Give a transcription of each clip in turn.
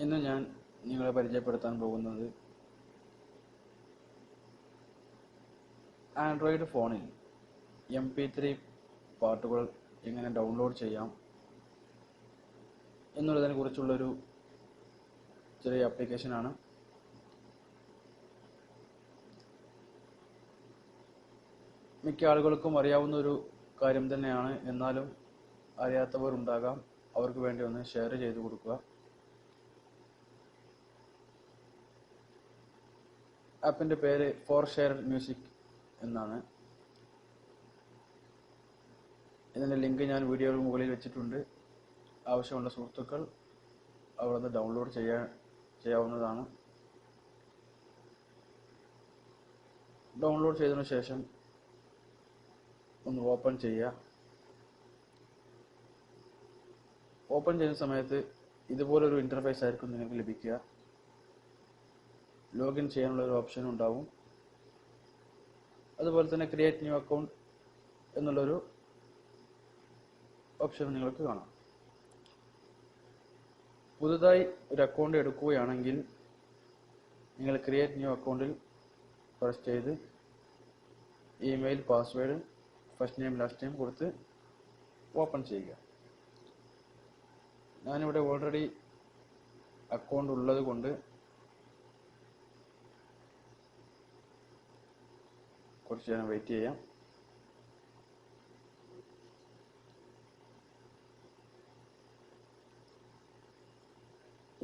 ഇന്ന് ഞാൻ നിങ്ങളെ പരിചയപ്പെടുത്താൻ പോകുന്നത് ആൻഡ്രോയിഡ് ഫോണിൽ MP3 പാട്ടുകൾ എങ്ങനെ ഡൗൺലോഡ് ചെയ്യാം എന്നുള്ളതിനെ കുറിച്ചുള്ളൊരു ചെറിയ ആപ്ലിക്കേഷനാണ്. മിക്ക ആളുകൾക്കും അറിയാവുന്ന ഒരു കാര്യം തന്നെയാണ്. എന്നാലും അറിയാത്തവർ ഉണ്ടാകാം. അവർക്ക് വേണ്ടി ഒന്ന് ഷെയർ ചെയ്തു കൊടുക്കുക. ആപ്പിൻ്റെ പേര് ഫോർ ഷെയർ മ്യൂസിക് എന്നാണ്. ഇതിൻ്റെ ലിങ്ക് ഞാൻ വീഡിയോയുടെ മുകളിൽ വെച്ചിട്ടുണ്ട്. ആവശ്യമുള്ള സുഹൃത്തുക്കൾ അവിടെ നിന്ന് ഡൗൺലോഡ് ചെയ്യാവുന്നതാണ്. ഡൗൺലോഡ് ചെയ്തതിനു ശേഷം ഒന്ന് ഓപ്പൺ ചെയ്യുക. ഓപ്പൺ ചെയ്യുന്ന സമയത്ത് ഇതുപോലൊരു ഇൻ്റർഫേസ് ആയിരിക്കും നിങ്ങൾക്ക് ലഭിക്കുക. ലോഗിൻ ചെയ്യാനുള്ള ഒരു ഓപ്ഷൻ ഉണ്ടാവും. അതുപോലെ തന്നെ ക്രിയേറ്റ് ന്യൂ അക്കൗണ്ട് എന്നുള്ളൊരു ഓപ്ഷൻ നിങ്ങൾക്ക് കാണാം. പുതുതായി ഒരു അക്കൗണ്ട് എടുക്കുകയാണെങ്കിൽ നിങ്ങൾ ക്രിയേറ്റ് ന്യൂ അക്കൗണ്ടിൽ പ്രസ് ചെയ്ത് email, password, first name, last name കൊടുത്ത് ഓപ്പൺ ചെയ്യുക. ഞാനിവിടെ ഓൾറെഡി അക്കൗണ്ട് ഉള്ളത് കൊണ്ട് കുറച്ച് നേരം വെയിറ്റ് ചെയ്യാം.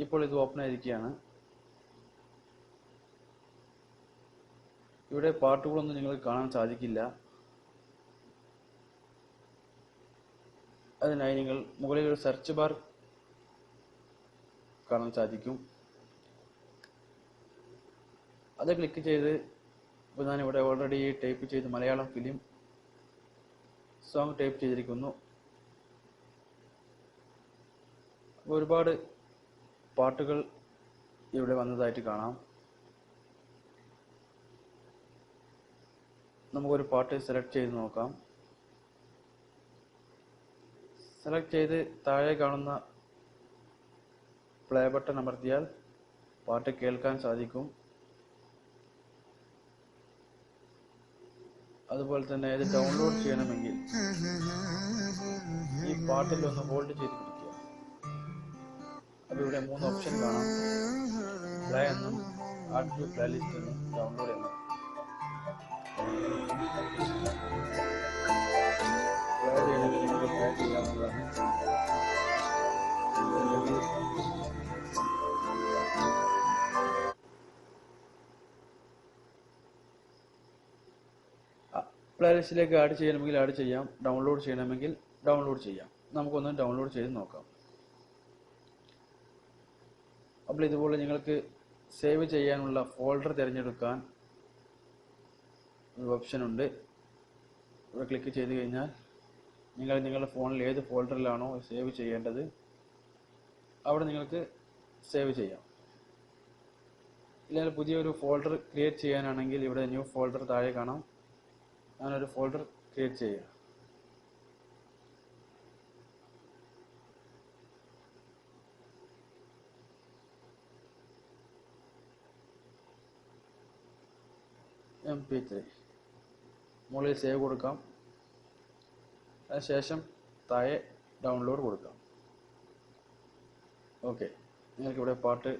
ഇപ്പോൾ ഇത് ഓപ്പൺ ആയിരിക്കുകയാണ്. ഇവിടെ പാട്ടുകളൊന്നും നിങ്ങൾക്ക് കാണാൻ സാധിക്കില്ല. അതിനായി നിങ്ങൾ മുകളിൽ ഒരു സെർച്ച് ബാർ കാണാൻ സാധിക്കും. അത് ക്ലിക്ക് ചെയ്ത് ഇപ്പോൾ ഞാനിവിടെ ഓൾറെഡി ടൈപ്പ് ചെയ്ത് മലയാളം ഫിലിം സോങ് ടൈപ്പ് ചെയ്തിരിക്കുന്നു. ഒരുപാട് പാട്ടുകൾ ഇവിടെ വന്നതായിട്ട് കാണാം. നമുക്കൊരു പാട്ട് സെലക്ട് ചെയ്ത് നോക്കാം. സെലക്ട് ചെയ്ത് താഴെ കാണുന്ന പ്ലേ ബട്ടൺ അമർത്തിയാൽ പാട്ട് കേൾക്കാൻ സാധിക്കും. അതുപോലെ തന്നെ ഇത് ഡൗൺലോഡ് ചെയ്യണമെങ്കിൽ ഈ പാട്ടിൽ ഒന്ന് ഹോൾഡ് ചെയ്ത് പിടിക്കുക. അപ്പോൾ ഇവിടെ 3 ഓപ്ഷൻ കാണാം. പ്ലേ എന്നും, ആഡ് ടു പ്ലേലിസ്റ്റ് എന്നും, ഡൗൺലോഡ് എന്നും. പ്ലേ ചെയ്യണമെങ്കിൽ നിങ്ങൾക്ക് പ്ലേ ചെയ്യാവുന്നതാണ്. പ്ലേലിസ്റ്റിലേക്ക് ആഡ് ചെയ്യണമെങ്കിൽ ആഡ് ചെയ്യാം, ഡൗൺലോഡ് ചെയ്യണമെങ്കിൽ ഡൗൺലോഡ് ചെയ്യാം. നമുക്കൊന്ന് ഡൗൺലോഡ് ചെയ്ത് നോക്കാം. അപ്പോൾ ഇതുപോലെ നിങ്ങൾക്ക് സേവ് ചെയ്യാനുള്ള ഫോൾഡർ തിരഞ്ഞെടുക്കാൻ ഒരു ഓപ്ഷൻ ഉണ്ട്. ഇവിടെ ക്ലിക്ക് ചെയ്ത് കഴിഞ്ഞാൽ നിങ്ങൾ നിങ്ങളുടെ ഫോണിൽ ഏത് ഫോൾഡറിലാണോ സേവ് ചെയ്യേണ്ടത് അവിടെ നിങ്ങൾക്ക് സേവ് ചെയ്യാം. ഇല്ലെങ്കിൽ പുതിയൊരു ഫോൾഡർ ക്രിയേറ്റ് ചെയ്യാനാണെങ്കിൽ ഇവിടെ ന്യൂ ഫോൾഡർ താഴെ കാണാം. ഞാനൊരു ഫോൾഡർ ക്രിയേറ്റ് ചെയ്യുക. MP3 മുകളിൽ സേവ് കൊടുക്കാം. അതിനുശേഷം താഴെ ഡൗൺലോഡ് കൊടുക്കാം. ഓക്കെ, നിങ്ങൾക്കിവിടെ പാട്ട്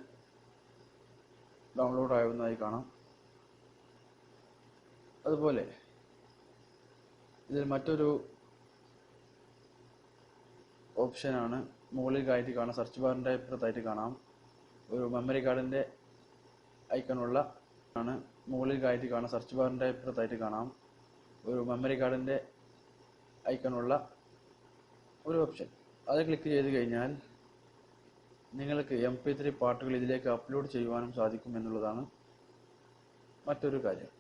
ഡൗൺലോഡ് ആവുന്നതായി കാണാം. അതുപോലെ ഇതിൽ മറ്റൊരു ഓപ്ഷനാണ് മുകളിലായിട്ട് കാണാം. സെർച്ച് ബാറിൻ്റെ അപ്പുറത്തായിട്ട് കാണാം ഒരു മെമ്മറി കാർഡിൻ്റെ ഐക്കണുള്ള ആണ്. മുകളിലായിട്ട് കാണാം സെർച്ച് ബാറിൻ്റെ അപ്പുറത്തായിട്ട് കാണാം ഒരു മെമ്മറി കാർഡിൻ്റെ ഐക്കണുള്ള ഒരു ഓപ്ഷൻ. അത് ക്ലിക്ക് ചെയ്ത് കഴിഞ്ഞാൽ നിങ്ങൾക്ക് MP3 പാട്ടുകൾ ഇതിലേക്ക് അപ്ലോഡ് ചെയ്യുവാനും സാധിക്കും എന്നുള്ളതാണ് മറ്റൊരു കാര്യം.